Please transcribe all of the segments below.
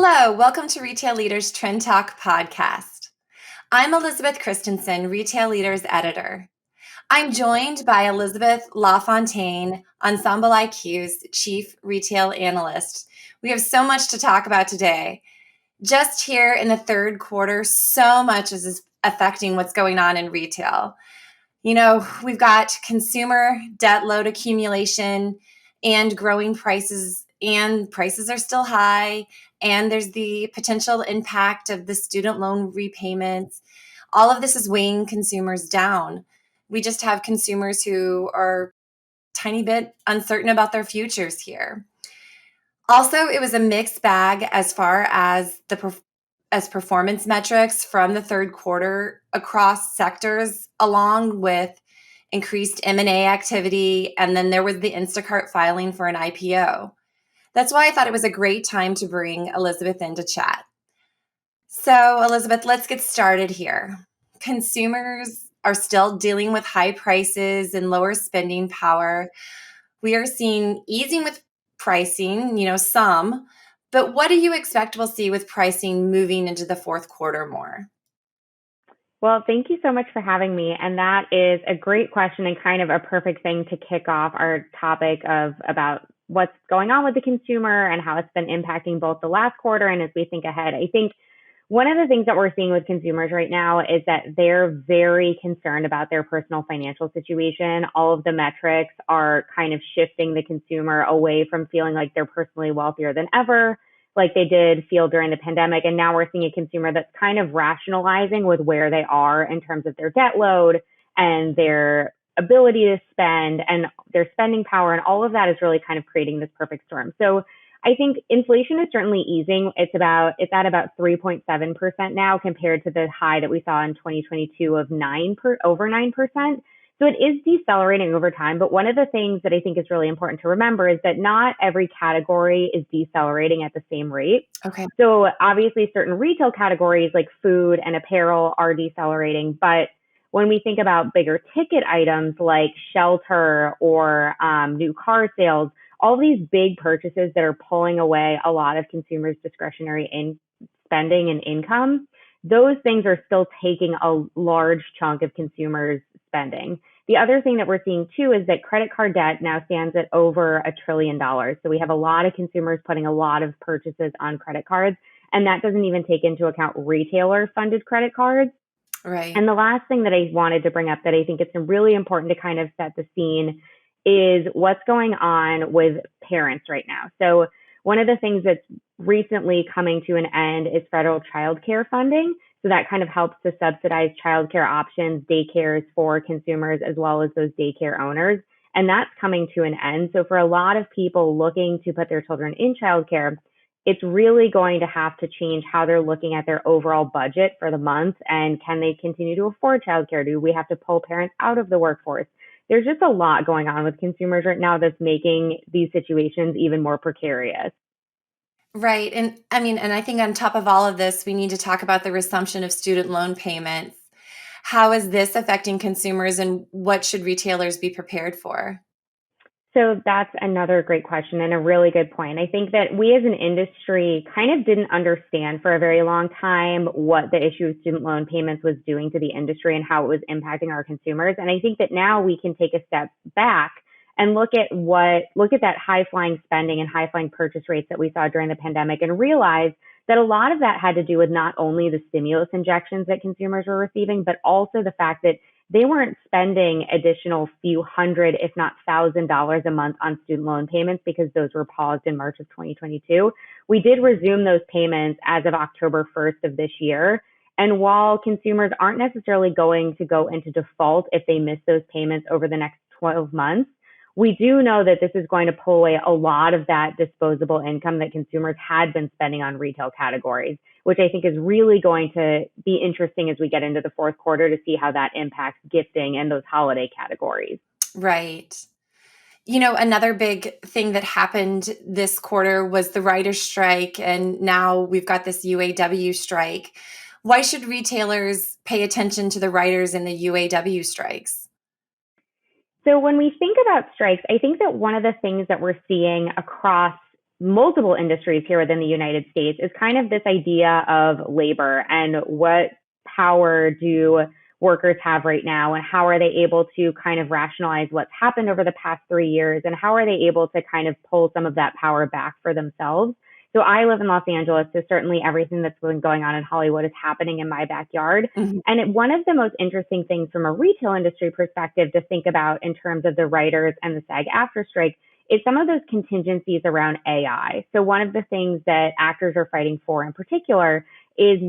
Hello, welcome to Retail Leaders Trend Talk podcast. I'm Elizabeth Christensen, Retail Leaders Editor. I'm joined by Elizabeth Lafontaine, Ensemble IQ's Chief Retail Analyst. We have so much to talk about today. Just here in the third quarter, so much is affecting what's going on in retail. We've got consumer debt load accumulation and growing prices, and prices are still high. And there's the potential impact of the student loan repayments. All of this is weighing consumers down. We just have consumers who are a tiny bit uncertain about their futures here. Also, it was a mixed bag as far as as performance metrics from the third quarter across sectors, along with increased M&A activity, and then there was the Instacart filing for an IPO. That's why I thought it was a great time to bring Elizabeth in to chat. So, Elizabeth, let's get started here. Consumers are still dealing with high prices and lower spending power. We are seeing easing with pricing, some, but what do you expect we'll see with pricing moving into the fourth quarter more? Well, thank you so much for having me. And that is a great question and kind of a perfect thing to kick off our topic about what's going on with the consumer and how it's been impacting both the last quarter and as we think ahead. I think one of the things that we're seeing with consumers right now is that they're very concerned about their personal financial situation. All of the metrics are kind of shifting the consumer away from feeling like they're personally wealthier than ever, like they did feel during the pandemic. And now we're seeing a consumer that's kind of rationalizing with where they are in terms of their debt load and their ability to spend and their spending power. And all of that is really kind of creating this perfect storm. So I think inflation is certainly easing. It's at about 3.7% now compared to the high that we saw in 2022 of over 9%. So it is decelerating over time. But one of the things that I think is really important to remember is that not every category is decelerating at the same rate. Okay. So obviously certain retail categories like food and apparel are decelerating. But when we think about bigger ticket items like shelter or new car sales, all these big purchases that are pulling away a lot of consumers' discretionary spending and income, those things are still taking a large chunk of consumers' spending. The other thing that we're seeing too is that credit card debt now stands at over $1 trillion. So we have a lot of consumers putting a lot of purchases on credit cards, and that doesn't even take into account retailer-funded credit cards. Right. And the last thing that I wanted to bring up that I think it's really important to kind of set the scene is what's going on with parents right now. So one of the things that's recently coming to an end is federal childcare funding. So that kind of helps to subsidize childcare options, daycares for consumers, as well as those daycare owners. And that's coming to an end. So for a lot of people looking to put their children in childcare, it's really going to have to change how they're looking at their overall budget for the month. And can they continue to afford childcare? Do we have to pull parents out of the workforce? There's just a lot going on with consumers right now that's making these situations even more precarious. Right. And I think on top of all of this, we need to talk about the resumption of student loan payments. How is this affecting consumers and what should retailers be prepared for? So that's another great question and a really good point. I think that we as an industry kind of didn't understand for a very long time what the issue of student loan payments was doing to the industry and how it was impacting our consumers. And I think that now we can take a step back and look at that high flying spending and high flying purchase rates that we saw during the pandemic and realize that a lot of that had to do with not only the stimulus injections that consumers were receiving, but also the fact that they weren't spending additional few hundred, if not $1,000 a month on student loan payments because those were paused in March of 2022. We did resume those payments as of October 1st of this year. And while consumers aren't necessarily going to go into default if they miss those payments over the next 12 months, we do know that this is going to pull away a lot of that disposable income that consumers had been spending on retail categories, which I think is really going to be interesting as we get into the fourth quarter to see how that impacts gifting and those holiday categories. Right. Another big thing that happened this quarter was the writers' strike, and now we've got this UAW strike. Why should retailers pay attention to the writers and the UAW strikes? So when we think about strikes, I think that one of the things that we're seeing across multiple industries here within the United States is kind of this idea of labor and what power do workers have right now, and how are they able to kind of rationalize what's happened over the past 3 years, and how are they able to kind of pull some of that power back for themselves. So I live in Los Angeles, so certainly everything that's been going on in Hollywood is happening in my backyard. Mhm. And one of the most interesting things from a retail industry perspective to think about in terms of the writers and the SAG-AFTRA strike is some of those contingencies around AI. So one of the things that actors are fighting for in particular is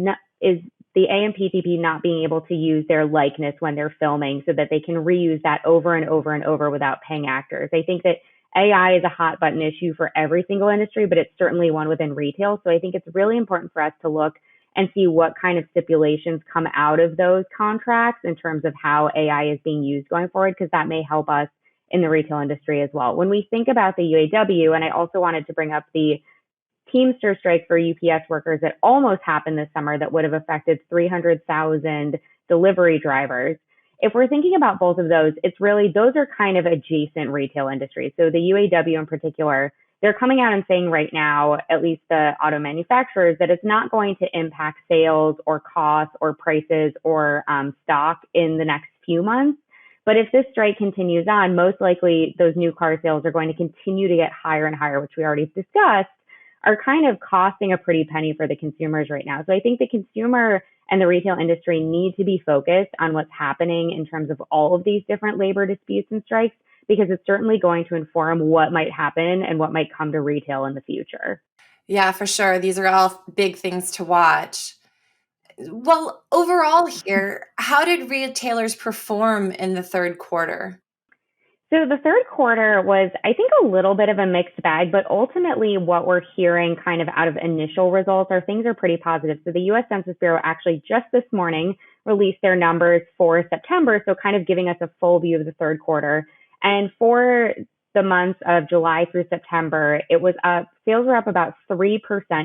the AMPTP not being able to use their likeness when they're filming so that they can reuse that over and over and over without paying actors. I think that AI is a hot button issue for every single industry, but it's certainly one within retail. So I think it's really important for us to look and see what kind of stipulations come out of those contracts in terms of how AI is being used going forward, because that may help us in the retail industry as well. When we think about the UAW, and I also wanted to bring up the Teamster strike for UPS workers that almost happened this summer that would have affected 300,000 delivery drivers. If we're thinking about both of those, it's really, those are kind of adjacent retail industries. So the UAW in particular, they're coming out and saying right now, at least the auto manufacturers, that it's not going to impact sales or costs or prices or stock in the next few months. But if this strike continues on, most likely those new car sales are going to continue to get higher and higher, which we already discussed, are kind of costing a pretty penny for the consumers right now. So I think the consumer and the retail industry need to be focused on what's happening in terms of all of these different labor disputes and strikes, because it's certainly going to inform what might happen and what might come to retail in the future. Yeah, for sure. These are all big things to watch. Well, overall here, how did retailers perform in the third quarter? So the third quarter was, I think, a little bit of a mixed bag, but ultimately what we're hearing kind of out of initial results are things are pretty positive. So the US Census Bureau actually just this morning released their numbers for September, so kind of giving us a full view of the third quarter. And for the months of July through September, it was up, sales were up about 3%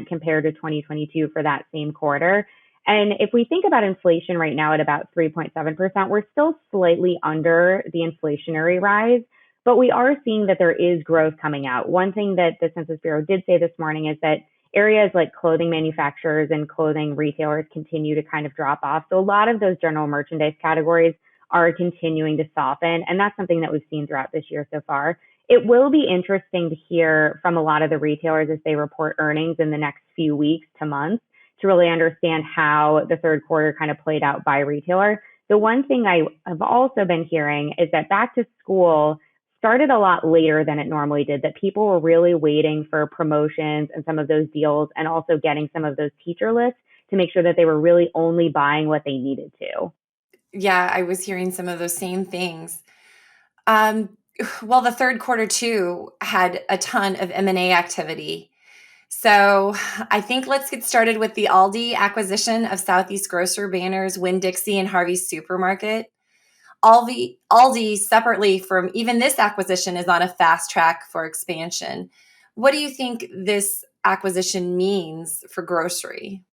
compared to 2022 for that same quarter. And if we think about inflation right now at about 3.7%, we're still slightly under the inflationary rise, but we are seeing that there is growth coming out. One thing that the Census Bureau did say this morning is that areas like clothing manufacturers and clothing retailers continue to kind of drop off. So a lot of those general merchandise categories are continuing to soften, and that's something that we've seen throughout this year so far. It will be interesting to hear from a lot of the retailers as they report earnings in the next few weeks to months to really understand how the third quarter kind of played out by retailer. The one thing I have also been hearing is that back to school started a lot later than it normally did, that people were really waiting for promotions and some of those deals, and also getting some of those teacher lists to make sure that they were really only buying what they needed to. Yeah, I was hearing some of those same things. Um, well, the third quarter too had a ton of M&A activity. So I think let's get started with the Aldi acquisition of Southeast Grocer banners Winn-Dixie and Harvey's Supermarket. Aldi, separately from even this acquisition, is on a fast track for expansion. What do you think this acquisition means for grocery?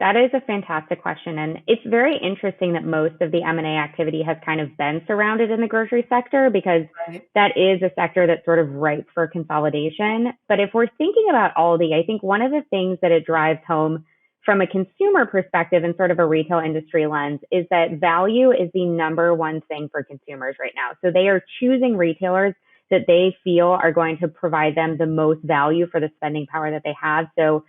That is a fantastic question. And it's very interesting that most of the M&A activity has kind of been surrounded in the grocery sector, because Right. that is a sector that's sort of ripe for consolidation. But if we're thinking about Aldi, I think one of the things that it drives home from a consumer perspective and sort of a retail industry lens is that value is the number one thing for consumers right now. So they are choosing retailers that they feel are going to provide them the most value for the spending power that they have. So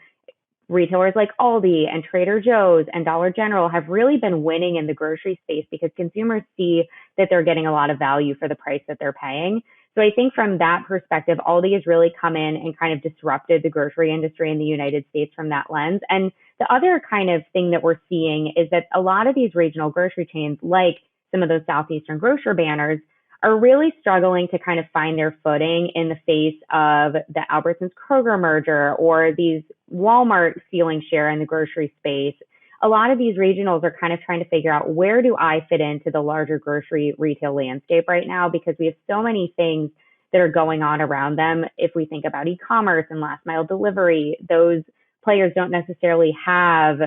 retailers like Aldi and Trader Joe's and Dollar General have really been winning in the grocery space because consumers see that they're getting a lot of value for the price that they're paying. So I think from that perspective, Aldi has really come in and kind of disrupted the grocery industry in the United States from that lens. And the other kind of thing that we're seeing is that a lot of these regional grocery chains, like some of those Southeastern grocer banners, are really struggling to kind of find their footing in the face of the Albertsons Kroger merger or these Walmart stealing share in the grocery space. A lot of these regionals are kind of trying to figure out, where do I fit into the larger grocery retail landscape right now? Because we have so many things that are going on around them. If we think about e-commerce and last mile delivery, those players don't necessarily have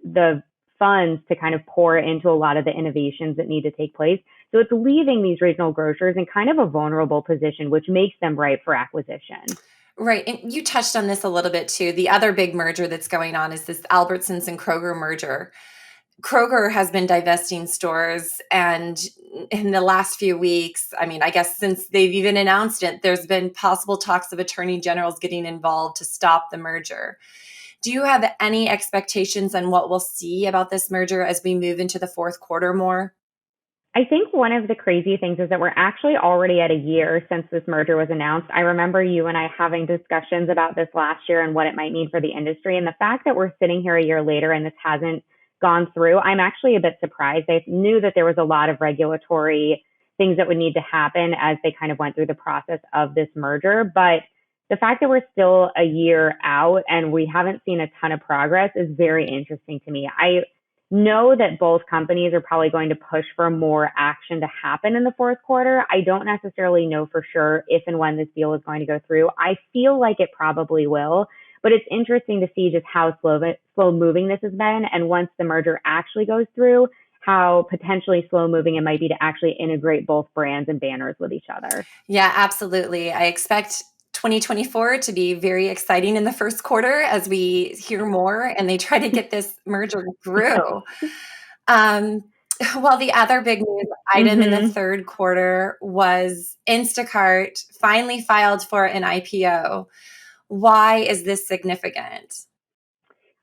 the funds to kind of pour into a lot of the innovations that need to take place. So it's leaving these regional grocers in kind of a vulnerable position, which makes them ripe for acquisition. Right. And you touched on this a little bit too. The other big merger that's going on is this Albertsons and Kroger merger. Kroger has been divesting stores, and in the last few weeks, I mean, I guess since they've even announced it, there's been possible talks of attorney generals getting involved to stop the merger. Do you have any expectations on what we'll see about this merger as we move into the fourth quarter more? I think one of the crazy things is that we're actually already at a year since this merger was announced. I remember you and I having discussions about this last year and what it might mean for the industry. And the fact that we're sitting here a year later and this hasn't gone through, I'm actually a bit surprised. I knew that there was a lot of regulatory things that would need to happen as they kind of went through the process of this merger. But the fact that we're still a year out and we haven't seen a ton of progress is very interesting to me. I know that both companies are probably going to push for more action to happen in the fourth quarter. I don't necessarily know for sure if and when this deal is going to go through. I feel like it probably will, but it's interesting to see just how slow moving this has been. And once the merger actually goes through, how potentially slow moving it might be to actually integrate both brands and banners with each other. Yeah, absolutely. I expect 2024 to be very exciting in the first quarter as we hear more and they try to get this merger through. Um, well, the other big news item in the Mm-hmm. third quarter was Instacart finally filed for an IPO. Why is this significant?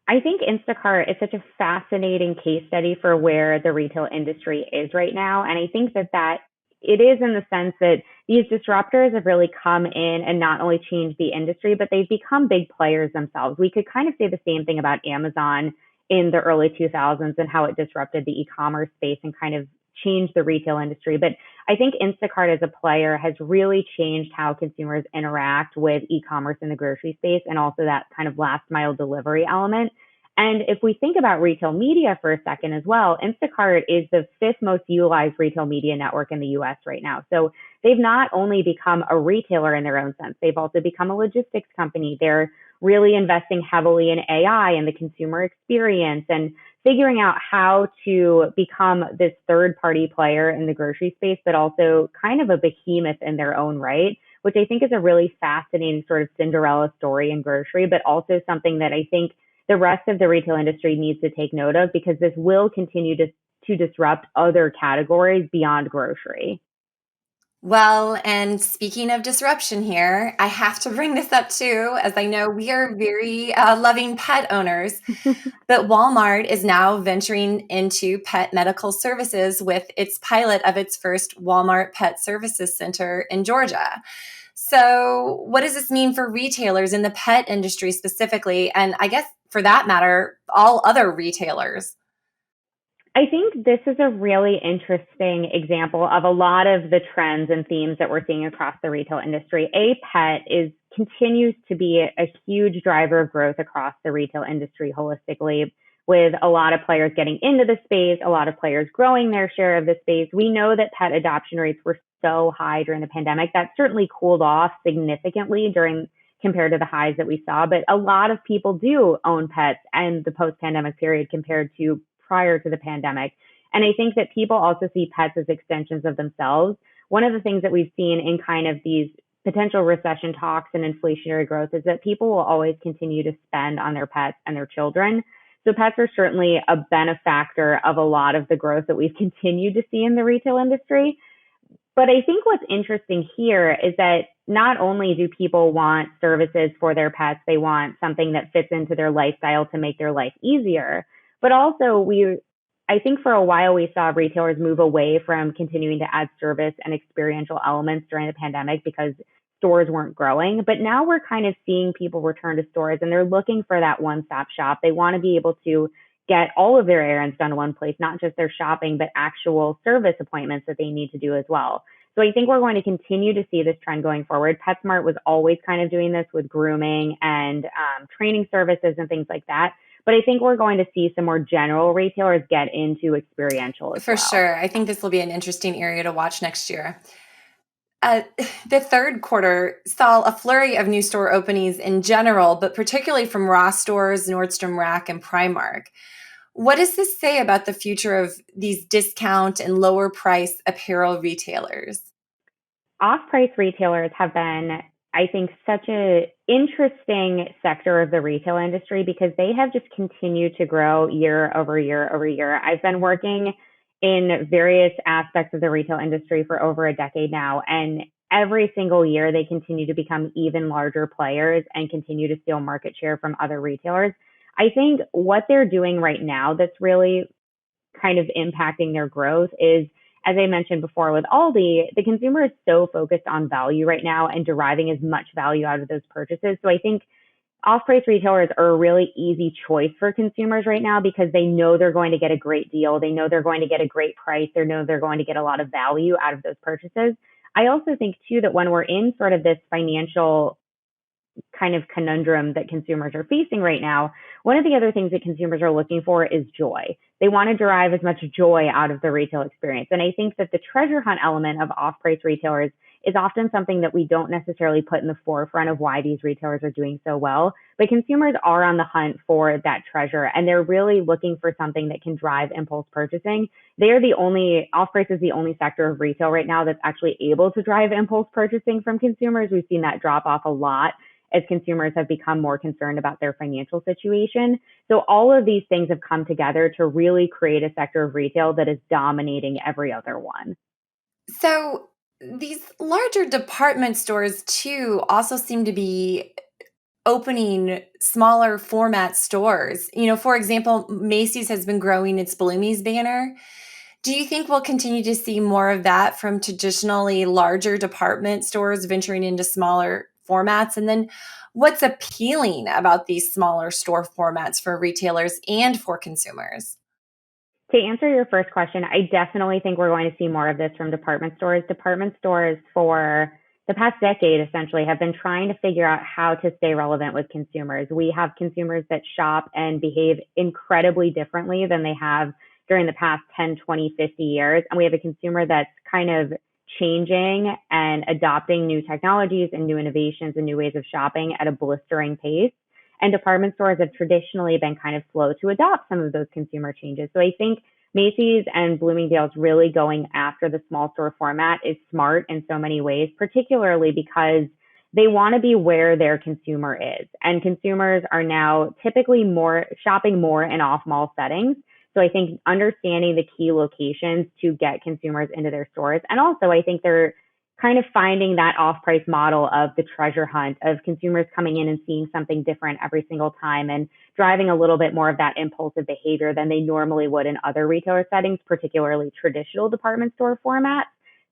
I think Instacart is such a fascinating case study for where the retail industry is right now. And I think that it is in the sense that these disruptors have really come in and not only changed the industry, but they've become big players themselves. We could kind of say the same thing about Amazon in the early 2000s and how it disrupted the e-commerce space and kind of changed the retail industry. But I think Instacart as a player has really changed how consumers interact with e-commerce in the grocery space and also that kind of last mile delivery element. And if we think about retail media for a second as well, Instacart is the fifth most utilized retail media network in the US right now. So they've not only become a retailer in their own sense, they've also become a logistics company. They're really investing heavily in AI and the consumer experience and figuring out how to become this third party player in the grocery space, but also kind of a behemoth in their own right, which I think is a really fascinating sort of Cinderella story in grocery, but also something that I think the rest of the retail industry needs to take note of because this will continue to disrupt other categories beyond grocery. Well, and speaking of disruption here, I have to bring this up too, as I know we are very loving pet owners. But Walmart is now venturing into pet medical services with its pilot of its first Walmart Pet Services Center in Georgia. So, what does this mean for retailers in the pet industry specifically? And I guess for that matter, all other retailers? I think this is a really interesting example of a lot of the trends and themes that we're seeing across the retail industry. A pet is continues to be a huge driver of growth across the retail industry holistically, with a lot of players getting into the space, a lot of players growing their share of the space. We know that pet adoption rates were so high during the pandemic. That certainly cooled off significantly during compared to the highs that we saw, but a lot of people do own pets and the post-pandemic period compared to prior to the pandemic. And I think that people also see pets as extensions of themselves. One of the things that we've seen in kind of these potential recession talks and inflationary growth is that people will always continue to spend on their pets and their children. So pets are certainly a benefactor of a lot of the growth that we've continued to see in the retail industry. But I think what's interesting here is that not only do people want services for their pets, they want something that fits into their lifestyle to make their life easier. But also I think for a while we saw retailers move away from continuing to add service and experiential elements during the pandemic because stores weren't growing. But now we're kind of seeing people return to stores and they're looking for that one-stop shop. They want to be able to get all of their errands done in one place, not just their shopping, but actual service appointments that they need to do as well. So I think we're going to continue to see this trend going forward. PetSmart was always kind of doing this with grooming and training services and things like that. But I think we're going to see some more general retailers get into experiential as For well. sure. I think this will be an interesting area to watch next year. Uh, the third quarter saw a flurry of new store openings in general, but particularly from Ross stores, Nordstrom Rack, and Primark. What does this say about the future of these discount and lower price apparel retailers? Off-price retailers have been I think, such a interesting sector of the retail industry because they have just continued to grow year over year over year. I've been working in various aspects of the retail industry for over a decade now, and every single year they continue to become even larger players and continue to steal market share from other retailers. I think what they're doing right now that's really kind of impacting their growth is, as I mentioned before with Aldi, the consumer is so focused on value right now and deriving as much value out of those purchases. So I think off-price retailers are a really easy choice for consumers right now because they know they're going to get a great deal. They know they're going to get a great price. They know they're going to get a lot of value out of those purchases. I also think too that when we're in sort of this financial kind of conundrum that consumers are facing right now, one of the other things that consumers are looking for is joy. They want to derive as much joy out of the retail experience. And I think that the treasure hunt element of off-price retailers is often something that we don't necessarily put in the forefront of why these retailers are doing so well. But consumers are on the hunt for that treasure, and they're really looking for something that can drive impulse purchasing. Off-price is the only sector of retail right now that's actually able to drive impulse purchasing from consumers. We've seen that drop off a lot as consumers have become more concerned about their financial situation. So all of these things have come together to really create a sector of retail that is dominating every other one. So these larger department stores too also seem to be opening smaller format stores. For example, Macy's has been growing its Bloomies banner. Do you think we'll continue to see more of that from traditionally larger department stores venturing into smaller formats? And then what's appealing about these smaller store formats for retailers and for consumers? To answer your first question, I definitely think we're going to see more of this from department stores. Department stores for the past decade essentially have been trying to figure out how to stay relevant with consumers. We have consumers that shop and behave incredibly differently than they have during the past 10, 20, 50 years. And we have a consumer that's kind of changing and adopting new technologies and new innovations and new ways of shopping at a blistering pace. And department stores have traditionally been kind of slow to adopt some of those consumer changes. So I think Macy's and Bloomingdale's really going after the small store format is smart in so many ways, particularly because they want to be where their consumer is. And consumers are now typically more shopping more in off mall settings. So I think understanding the key locations to get consumers into their stores. And also I think they're kind of finding that off-price model of the treasure hunt of consumers coming in and seeing something different every single time and driving a little bit more of that impulsive behavior than they normally would in other retailer settings, particularly traditional department store formats.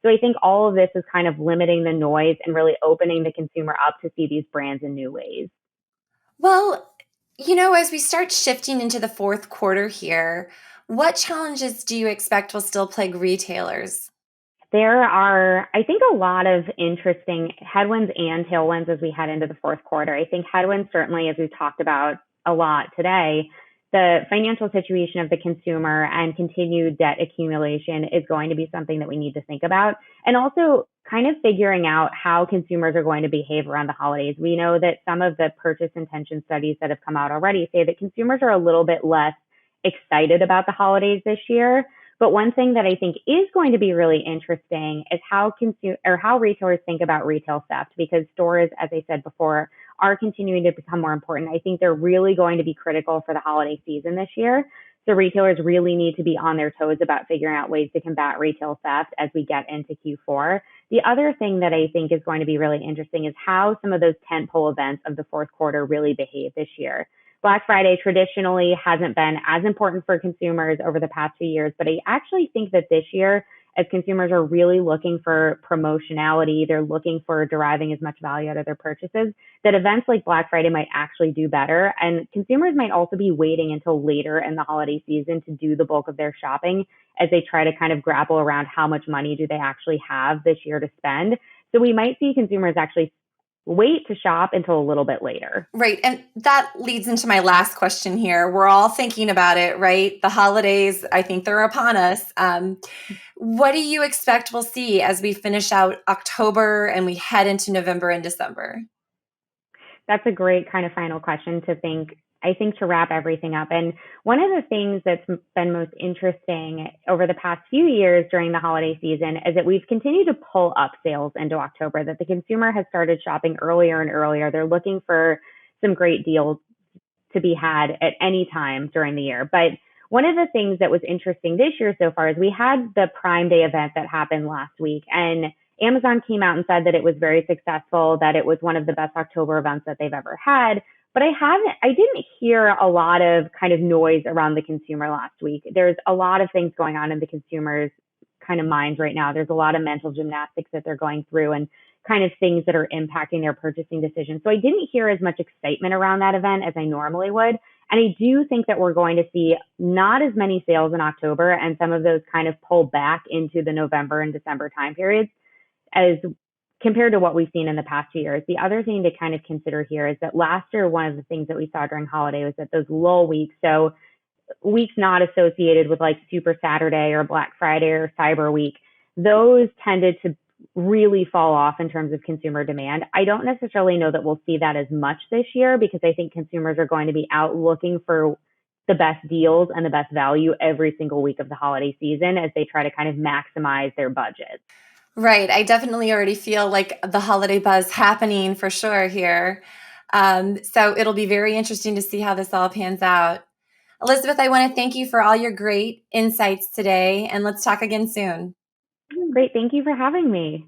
So I think all of this is kind of limiting the noise and really opening the consumer up to see these brands in new ways. Well, as we start shifting into the fourth quarter here, what challenges do you expect will still plague retailers? There are, I think, a lot of interesting headwinds and tailwinds as we head into the fourth quarter. I think headwinds, certainly, as we've talked about a lot today, the financial situation of the consumer and continued debt accumulation is going to be something that we need to think about. And also, kind of figuring out how consumers are going to behave around the holidays. We know that some of the purchase intention studies that have come out already say that consumers are a little bit less excited about the holidays this year. But one thing that I think is going to be really interesting is how retailers think about retail theft, because stores, as I said before, are continuing to become more important. I think they're really going to be critical for the holiday season this year. So retailers really need to be on their toes about figuring out ways to combat retail theft as we get into Q4. The other thing that I think is going to be really interesting is how some of those tentpole events of the fourth quarter really behave this year. Black Friday traditionally hasn't been as important for consumers over the past few years, but I actually think that this year, as consumers are really looking for promotionality, they're looking for deriving as much value out of their purchases, that events like Black Friday might actually do better. And consumers might also be waiting until later in the holiday season to do the bulk of their shopping as they try to kind of grapple around how much money do they actually have this year to spend. So we might see consumers actually wait to shop until a little bit later. Right. And that leads into my last question here. We're all thinking about it, right? The holidays, I think they're upon us. What do you expect we'll see as we finish out October and we head into November and December? That's a great kind of final question to think I think to wrap everything up, and one of the things that's been most interesting over the past few years during the holiday season is that we've continued to pull up sales into October, that the consumer has started shopping earlier and earlier. They're looking for some great deals to be had at any time during the year. But one of the things that was interesting this year so far is we had the Prime Day event that happened last week, and Amazon came out and said that it was very successful, that it was one of the best October events that they've ever had. But I didn't hear a lot of kind of noise around the consumer last week. There's a lot of things going on in the consumer's kind of minds right now. There's a lot of mental gymnastics that they're going through and kind of things that are impacting their purchasing decisions. So I didn't hear as much excitement around that event as I normally would. And I do think that we're going to see not as many sales in October, and some of those kind of pull back into the November and December time periods as compared to what we've seen in the past 2 years. The other thing to kind of consider here is that last year, one of the things that we saw during holiday was that those lull weeks, so weeks not associated with like Super Saturday or Black Friday or Cyber Week, those tended to really fall off in terms of consumer demand. I don't necessarily know that we'll see that as much this year, because I think consumers are going to be out looking for the best deals and the best value every single week of the holiday season as they try to kind of maximize their budget. Right. I definitely already feel like the holiday buzz happening for sure here. So it'll be very interesting to see how this all pans out. Elizabeth, I want to thank you for all your great insights today, and let's talk again soon. Great. Thank you for having me.